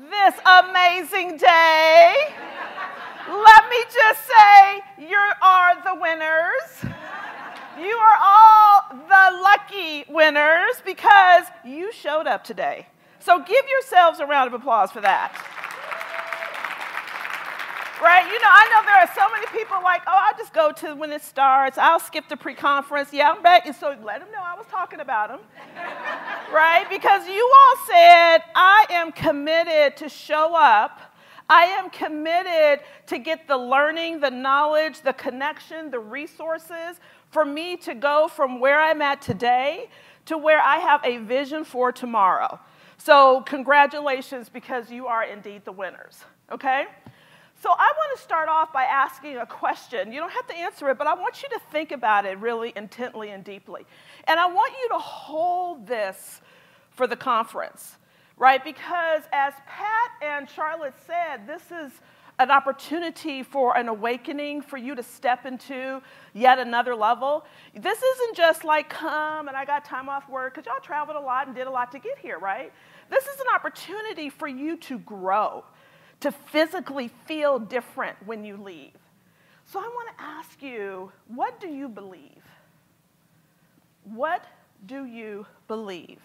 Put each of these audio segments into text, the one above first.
this amazing day. Let me just say, you are the winners. You are all the lucky winners because you showed up today. So give yourselves a round of applause for that. Right? You know, I know there are so many people like, oh, I'll just go to when it starts. I'll skip the pre-conference. Yeah, I'm back. And so let them know I was talking about them. Right? Because you all said, I am committed to show up. I am committed to get the learning, the knowledge, the connection, the resources for me to go from where I'm at today to where I have a vision for tomorrow. So congratulations, because you are indeed the winners. Okay? So I want to start off by asking a question. You don't have to answer it, but I want you to think about it really intently and deeply. And I want you to hold this for the conference, right? Because as Pat and Charlotte said, this is an opportunity for an awakening, for you to step into yet another level. This isn't just like, come and I got time off work, because y'all traveled a lot and did a lot to get here, right? This is an opportunity for you to grow, to physically feel different when you leave. So I want to ask you, what do you believe? What do you believe?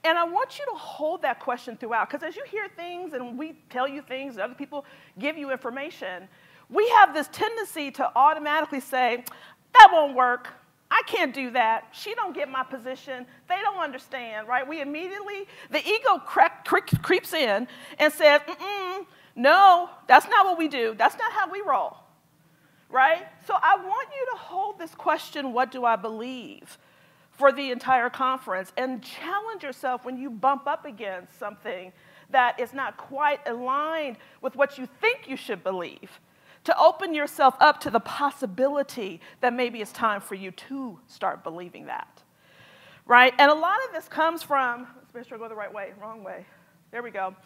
And I want you to hold that question throughout, because as you hear things and we tell you things and other people give you information, we have this tendency to automatically say, that won't work. I can't do that. She don't get my position. They don't understand, right? We immediately, the ego creeps in and says, no, that's not what we do. That's not how we roll, right? So I want you to hold this question, what do I believe, for the entire conference, and challenge yourself when you bump up against something that is not quite aligned with what you think you should believe, to open yourself up to the possibility that maybe it's time for you to start believing that, right? And a lot of this comes from, let's make sure I go the right way, wrong way. There we go.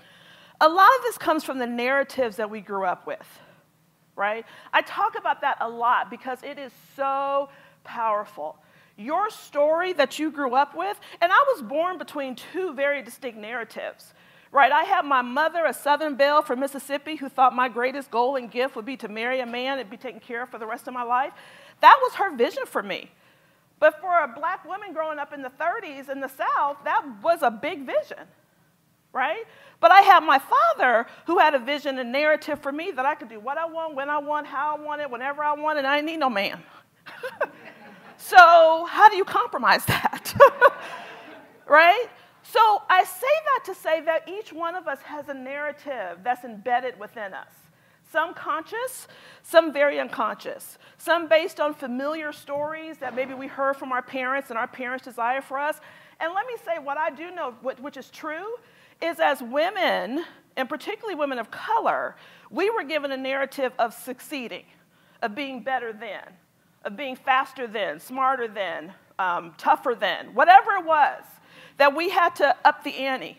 A lot of this comes from the narratives that we grew up with, right? I talk about that a lot because it is so powerful. Your story that you grew up with, and I was born between two very distinct narratives, right? I had my mother, a Southern belle from Mississippi, who thought my greatest goal and gift would be to marry a man and be taken care of for the rest of my life. That was her vision for me. But for a black woman growing up in the 30s in the South, that was a big vision, right? But I had my father who had a vision and narrative for me that I could do what I want, when I want, how I want it, whenever I want it, and I didn't need no man. So how do you compromise that? Right? So I say that to say that each one of us has a narrative that's embedded within us. Some conscious, some very unconscious. Some based on familiar stories that maybe we heard from our parents and our parents' desire for us. And let me say what I do know, which is true, is as women, and particularly women of color, we were given a narrative of succeeding, of being better than, of being faster than, smarter than, tougher than, whatever it was, that we had to up the ante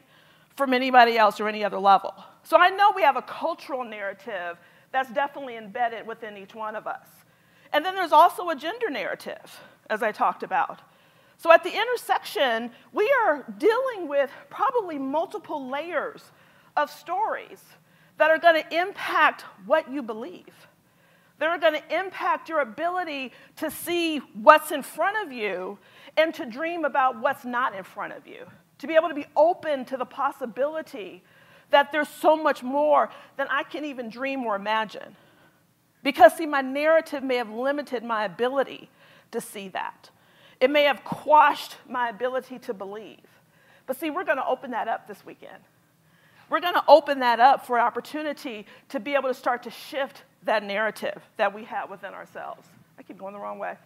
from anybody else or any other level. So I know we have a cultural narrative that's definitely embedded within each one of us. And then there's also a gender narrative, as I talked about. So at the intersection, we are dealing with probably multiple layers of stories that are going to impact what you believe. They're going to impact your ability to see what's in front of you and to dream about what's not in front of you, to be able to be open to the possibility that there's so much more than I can even dream or imagine. Because, see, my narrative may have limited my ability to see that. It may have quashed my ability to believe. But see, we're going to open that up this weekend. We're going to open that up for an opportunity to be able to start to shift that narrative that we have within ourselves. I keep going the wrong way.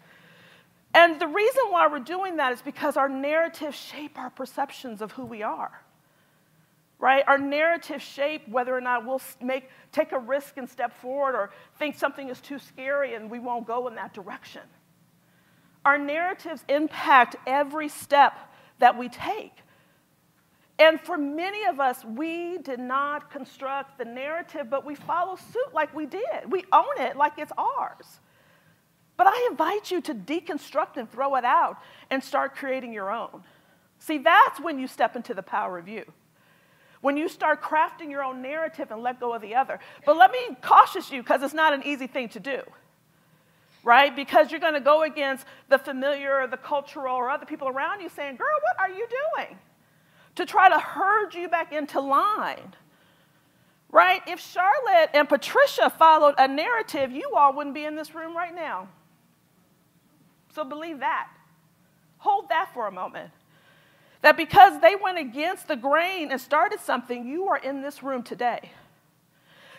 And the reason why we're doing that is because our narratives shape our perceptions of who we are. Right? Our narratives shape whether or not we'll take a risk and step forward, or think something is too scary and we won't go in that direction. Our narratives impact every step that we take. And for many of us, we did not construct the narrative, but we follow suit like we did. We own it like it's ours. But I invite you to deconstruct and throw it out and start creating your own. See, that's when you step into the power of you. when you start crafting your own narrative and let go of the other. But let me caution you, because it's not an easy thing to do, right? Because you're going to go against the familiar or the cultural or other people around you saying, girl, what are you doing? To try to herd you back into line, right? If Charlotte and Patricia followed a narrative, you all wouldn't be in this room right now. So believe that. Hold that for a moment. That because they went against the grain and started something, you are in this room today.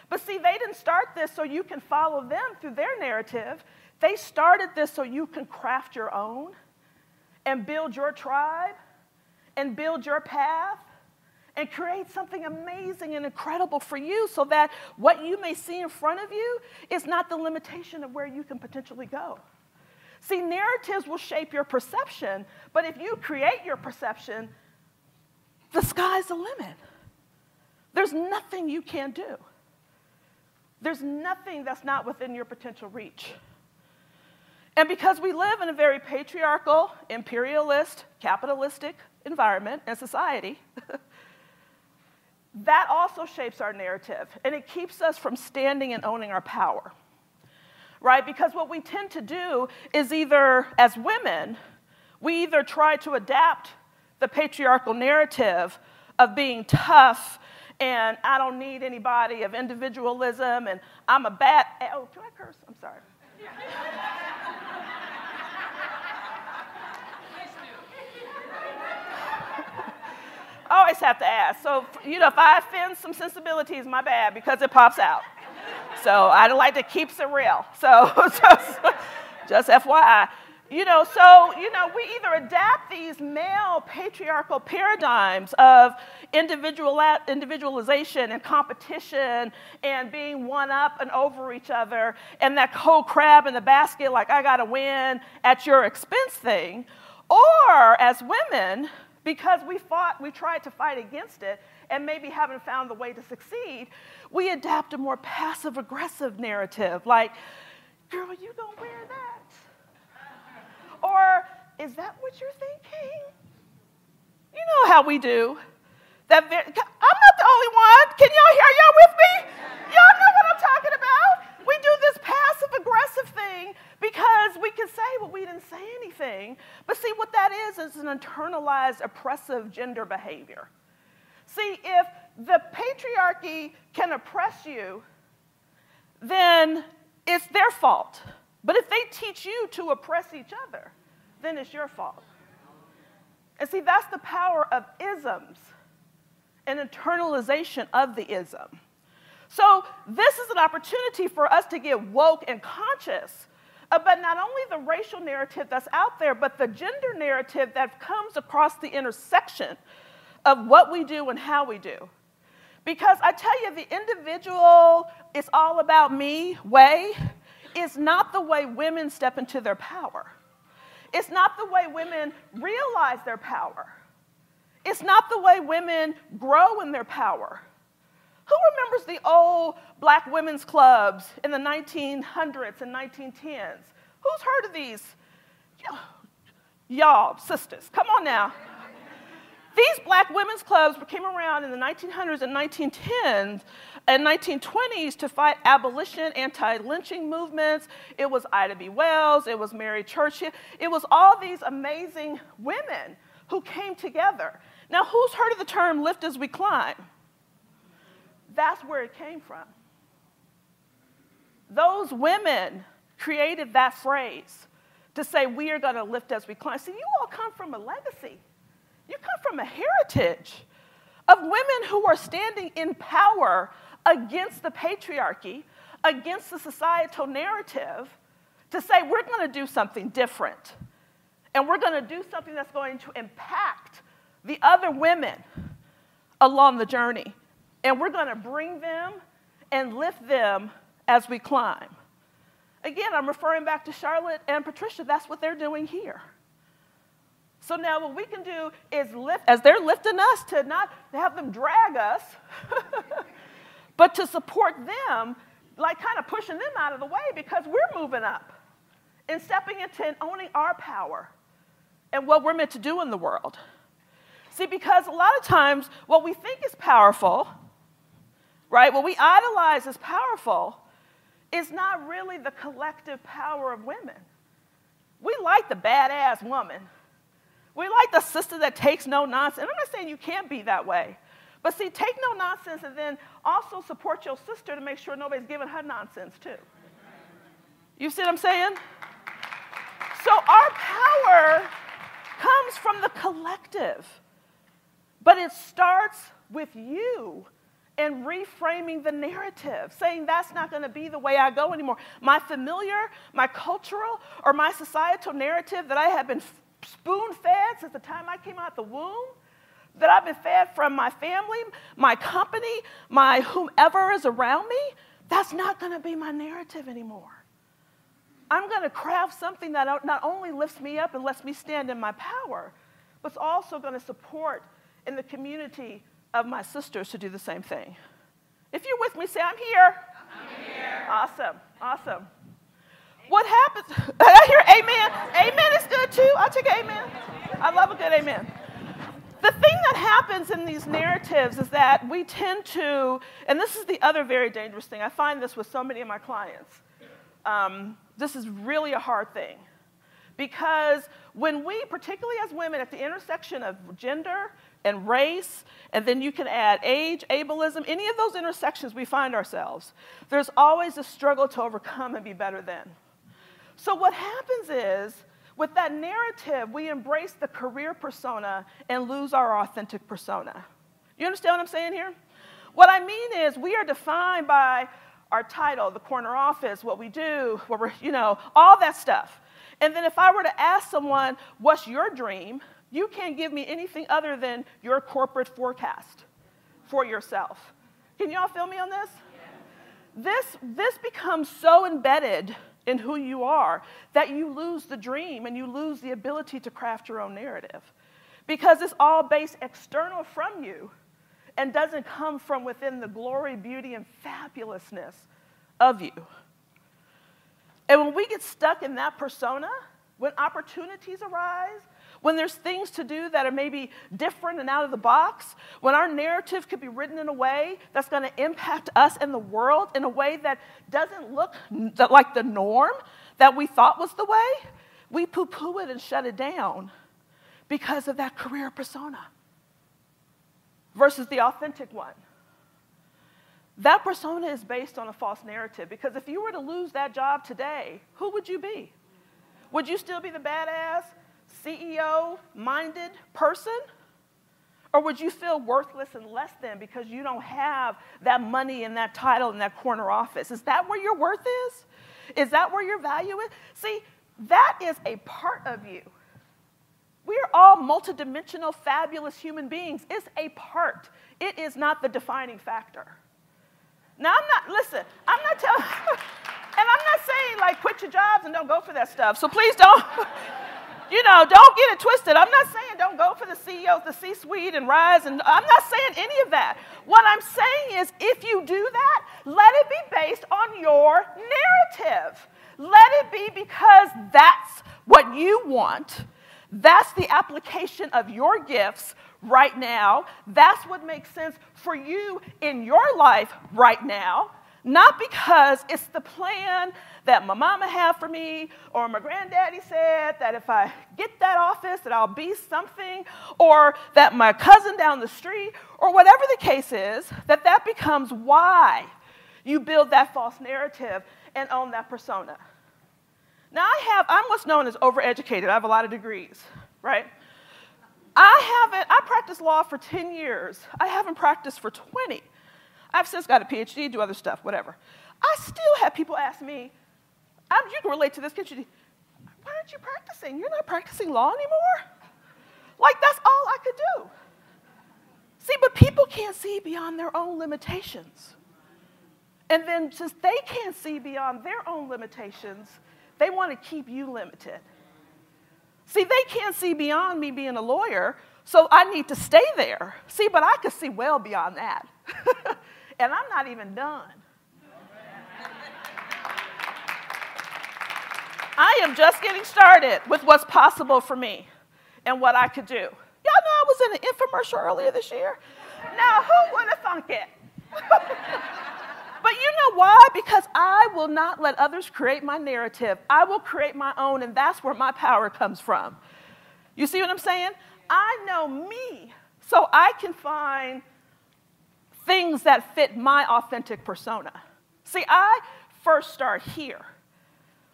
But see, they didn't start this so you can follow them through their narrative. They started this so you can craft your own and build your tribe and build your path and create something amazing and incredible for you, so that what you may see in front of you is not the limitation of where you can potentially go. See, narratives will shape your perception, but if you create your perception, the sky's the limit. There's nothing you can't do. There's nothing that's not within your potential reach. And because we live in a very patriarchal, imperialist, capitalistic environment and society, that also shapes our narrative, and it keeps us from standing and owning our power. Right? Because what we tend to do is either, as women, we either try to adapt the patriarchal narrative of being tough and I don't need anybody, of individualism, and I'm a bad, oh, can I curse? I'm sorry. I always have to ask. So, if I offend some sensibilities, my bad, because it pops out. So I like to keep it real. So just FYI. We either adapt these male patriarchal paradigms of individualization and competition and being one up and over each other, and that cold crab in the basket, like I got to win at your expense thing. Or as women, because we tried to fight against it and maybe haven't found the way to succeed, we adapt a more passive-aggressive narrative, like, girl, you gonna wear that? Or, is that what you're thinking? You know how we do. I'm not the only one. Can y'all hear? Y'all with me? Y'all know what I'm talking about? We do this passive-aggressive thing because we can say, well, we didn't say anything. But see, what that is an internalized oppressive gender behavior. See, if the patriarchy can oppress you, then it's their fault. But if they teach you to oppress each other, then it's your fault. And see, that's the power of isms, an internalization of the ism. So this is an opportunity for us to get woke and conscious about not only the racial narrative that's out there, but the gender narrative that comes across the intersection of what we do and how we do. Because I tell you, the individual, it's all about me way is not the way women step into their power. It's not the way women realize their power. It's not the way women grow in their power. Who remembers the old black women's clubs in the 1900s and 1910s? Who's heard of these? Y'all, sisters, come on now. These black women's clubs came around in the 1900s and 1910s and 1920s to fight abolition, anti-lynching movements. It was Ida B. Wells. It was Mary Churchill. It was all these amazing women who came together. Now, who's heard of the term lift as we climb? That's where it came from. Those women created that phrase to say we are going to lift as we climb. See, you all come from a legacy. You come from a heritage of women who are standing in power against the patriarchy, against the societal narrative, to say we're going to do something different. And we're going to do something that's going to impact the other women along the journey. And we're going to bring them and lift them as we climb. Again, I'm referring back to Charlotte and Patricia. That's what they're doing here. So now what we can do is lift, as they're lifting us, to not have them drag us, but to support them, like kind of pushing them out of the way because we're moving up and stepping into and owning our power and what we're meant to do in the world. See, because a lot of times what we think is powerful, right, what we idolize as powerful is not really the collective power of women. We like the badass woman. We like the sister that takes no nonsense. And I'm not saying you can't be that way. But see, take no nonsense and then also support your sister to make sure nobody's giving her nonsense too. You see what I'm saying? So our power comes from the collective. But it starts with you and reframing the narrative, saying that's not going to be the way I go anymore. My familiar, my cultural, or my societal narrative that I have been spoon-fed since the time I came out the womb, that I've been fed from my family, my company, my whomever is around me, that's not going to be my narrative anymore. I'm going to craft something that not only lifts me up and lets me stand in my power, but it's also going to support in the community of my sisters to do the same thing. If you're with me, say, I'm here. I'm here. Awesome, awesome. What happens? I hear amen. Amen is good too. I'll take an amen. I love a good amen. The thing that happens in these narratives is that we tend to, and this is the other very dangerous thing. I find this with so many of my clients. This is really a hard thing. Because when we, particularly as women, at the intersection of gender and race, and then you can add age, ableism, any of those intersections we find ourselves, there's always a struggle to overcome and be better than. So what happens is, with that narrative, we embrace the career persona and lose our authentic persona. You understand what I'm saying here? What I mean is we are defined by our title, the corner office, what we do, what we're, all that stuff. And then if I were to ask someone, what's your dream? You can't give me anything other than your corporate forecast for yourself. Can you all feel me on this? Yeah. This becomes so embedded in who you are that you lose the dream and you lose the ability to craft your own narrative. Because it's all based external from you and doesn't come from within the glory, beauty, and fabulousness of you. And when we get stuck in that persona, when opportunities arise, when there's things to do that are maybe different and out of the box, when our narrative could be written in a way that's going to impact us and the world in a way that doesn't look like the norm that we thought was the way, we poo-poo it and shut it down because of that career persona versus the authentic one. That persona is based on a false narrative because if you were to lose that job today, who would you be? Would you still be the badass, CEO-minded person? Or would you feel worthless and less than because you don't have that money and that title in that corner office? Is that where your worth is? Is that where your value is? See, that is a part of you. We are all multidimensional, fabulous human beings. It's a part. It is not the defining factor. Now, I'm not telling, and I'm not saying, like, quit your jobs and don't go for that stuff. So please don't, don't get it twisted. I'm not saying don't go for the CEOs, the C-suite, and rise, and I'm not saying any of that. What I'm saying is if you do that, let it be based on your narrative. Let it be because that's what you want. That's the application of your gifts right now. That's what makes sense for you in your life right now, not because it's the plan that my mama had for me or my granddaddy said that if I get that office that I'll be something, or that my cousin down the street, or whatever the case is, that becomes why you build that false narrative and own that persona. Now, I'm what's known as overeducated. I have a lot of degrees, right? I practiced law for 10 years. I haven't practiced for 20. I've since got a PhD, do other stuff, whatever. I still have people ask me, you can relate to this, can't you? Why aren't you practicing? You're not practicing law anymore? Like, that's all I could do. See, but people can't see beyond their own limitations. And then since they can't see beyond their own limitations, they want to keep you limited. See, they can't see beyond me being a lawyer, so I need to stay there. See, but I could see well beyond that. And I'm not even done. I am just getting started with what's possible for me and what I could do. Y'all know I was in an infomercial earlier this year. Now, who would have thunk it? But you know why? Because I will not let others create my narrative. I will create my own, and that's where my power comes from. You see what I'm saying? I know me, so I can find things that fit my authentic persona. See, I first start here.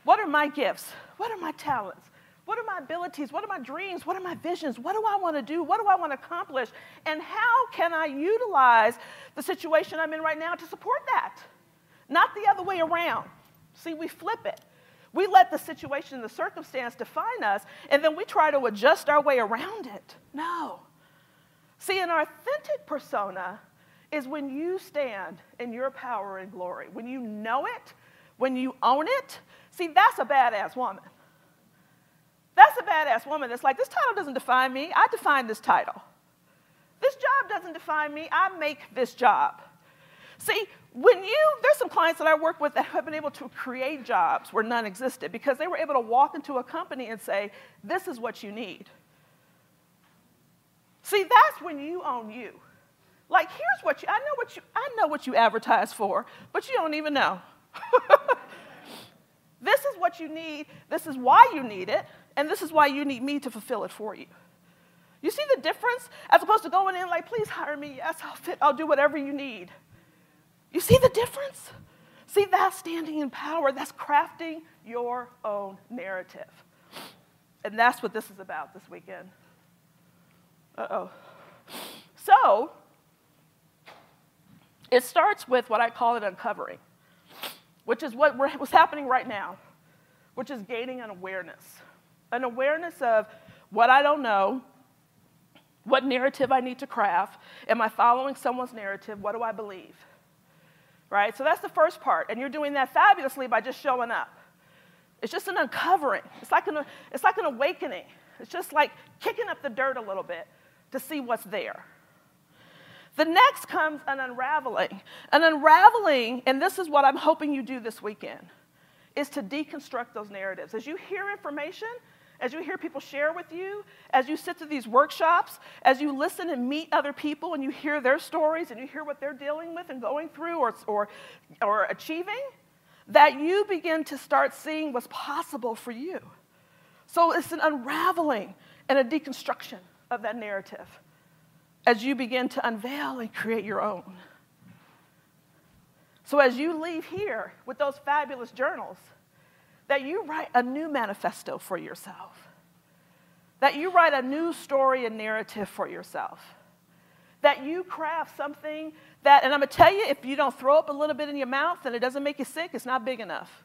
What are my gifts? What are my talents? What are my abilities? What are my dreams? What are my visions? What do I want to do? What do I want to accomplish? And how can I utilize the situation I'm in right now to support that? Not the other way around. See, we flip it. We let the situation and the circumstance define us, and then we try to adjust our way around it. No. See, an authentic persona is when you stand in your power and glory. When you know it, when you own it. See, that's a badass woman. That's a badass woman that's like, this title doesn't define me. I define this title. This job doesn't define me. I make this job. See, there's some clients that I work with that have been able to create jobs where none existed because they were able to walk into a company and say, this is what you need. See, that's when you own you. Like, here's what I know what you advertise for, but you don't even know. This is what you need. This is why you need it. And this is why you need me to fulfill it for you. You see the difference? As opposed to going in like, please hire me. Yes, I'll do whatever you need. You see the difference? See, that's standing in power. That's crafting your own narrative. And that's what this is about this weekend. Uh-oh. So, it starts with what I call an uncovering, which is what's happening right now, which is gaining an awareness of what I don't know, what narrative I need to craft. Am I following someone's narrative? What do I believe? Right? So that's the first part, and you're doing that fabulously by just showing up. It's just an uncovering. It's like an awakening. It's just like kicking up the dirt a little bit to see what's there. The next comes an unraveling. An unraveling, and this is what I'm hoping you do this weekend, is to deconstruct those narratives. As you hear information, as you hear people share with you, as you sit through these workshops, as you listen and meet other people and you hear their stories and you hear what they're dealing with and going through or achieving, that you begin to start seeing what's possible for you. So it's an unraveling and a deconstruction of that narrative as you begin to unveil and create your own. So as you leave here with those fabulous journals, that you write a new manifesto for yourself, that you write a new story and narrative for yourself, that you craft something that, and I'm going to tell you, if you don't throw up a little bit in your mouth and it doesn't make you sick, it's not big enough.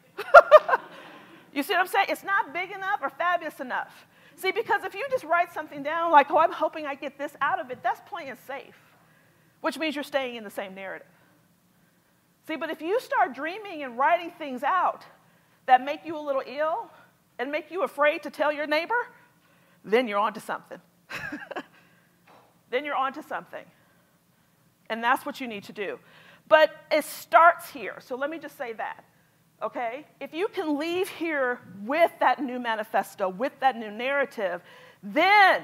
You see what I'm saying? It's not big enough or fabulous enough. See, because if you just write something down like, oh, I'm hoping I get this out of it, that's playing safe, which means you're staying in the same narrative. See, but if you start dreaming and writing things out that make you a little ill and make you afraid to tell your neighbor, then you're onto something. Then you're onto something. And that's what you need to do. But it starts here. So let me just say that, okay? If you can leave here with that new manifesto, with that new narrative, then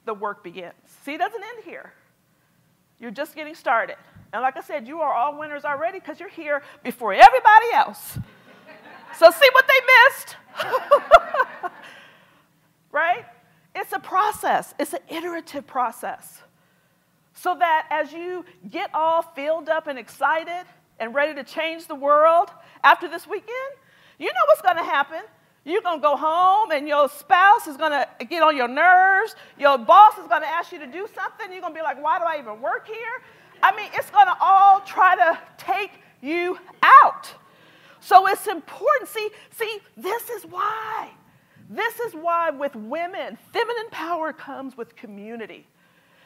the work begins. See, it doesn't end here. You're just getting started. And like I said, you are all winners already because you're here before everybody else. So see what they missed? Right? It's a process. It's an iterative process. So that as you get all filled up and excited and ready to change the world after this weekend, you know what's going to happen. You're going to go home and your spouse is going to get on your nerves. Your boss is going to ask you to do something. You're going to be like, why do I even work here? I mean, it's going to all try to take you out. So it's important. See, this is why. This is why with women, feminine power comes with community.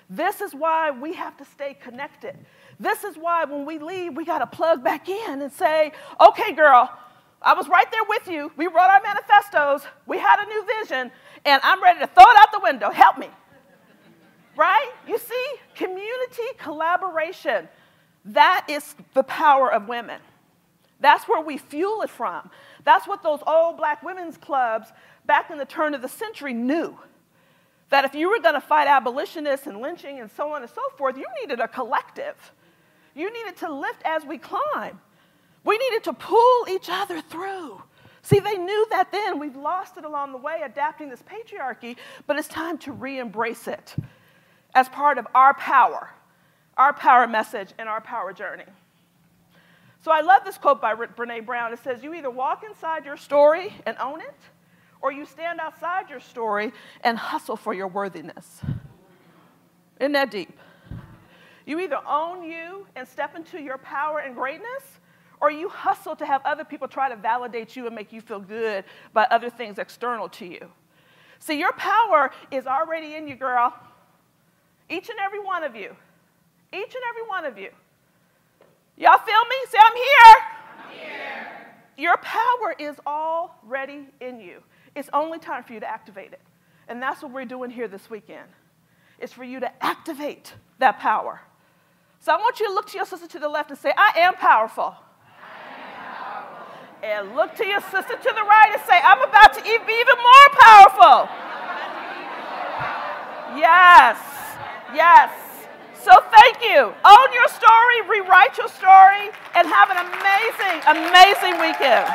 This is why we have to stay connected. This is why when we leave, we got to plug back in and say, okay, girl, I was right there with you. We wrote our manifestos. We had a new vision, and I'm ready to throw it out the window. Help me. Right? You see, community collaboration, that is the power of women. That's where we fuel it from. That's what those old black women's clubs back in the turn of the century knew. That if you were going to fight abolitionists and lynching and so on and so forth, you needed a collective. You needed to lift as we climb. We needed to pull each other through. See, they knew that then. We've lost it along the way, adapting this patriarchy, but it's time to re-embrace it as part of our power message, and our power journey. So I love this quote by Brene Brown. It says, you either walk inside your story and own it, or you stand outside your story and hustle for your worthiness. Isn't that deep? You either own you and step into your power and greatness, or you hustle to have other people try to validate you and make you feel good by other things external to you. See, your power is already in you, girl. Each and every one of you. Each and every one of you. Y'all feel me? Say, I'm here. I'm here. Your power is already in you. It's only time for you to activate it. And that's what we're doing here this weekend. It's for you to activate that power. So I want you to look to your sister to the left and say, I am powerful. And look to your sister to the right and say, I'm about to be even more powerful. Yes, yes. So thank you. Own your story, rewrite your story, and have an amazing, amazing weekend.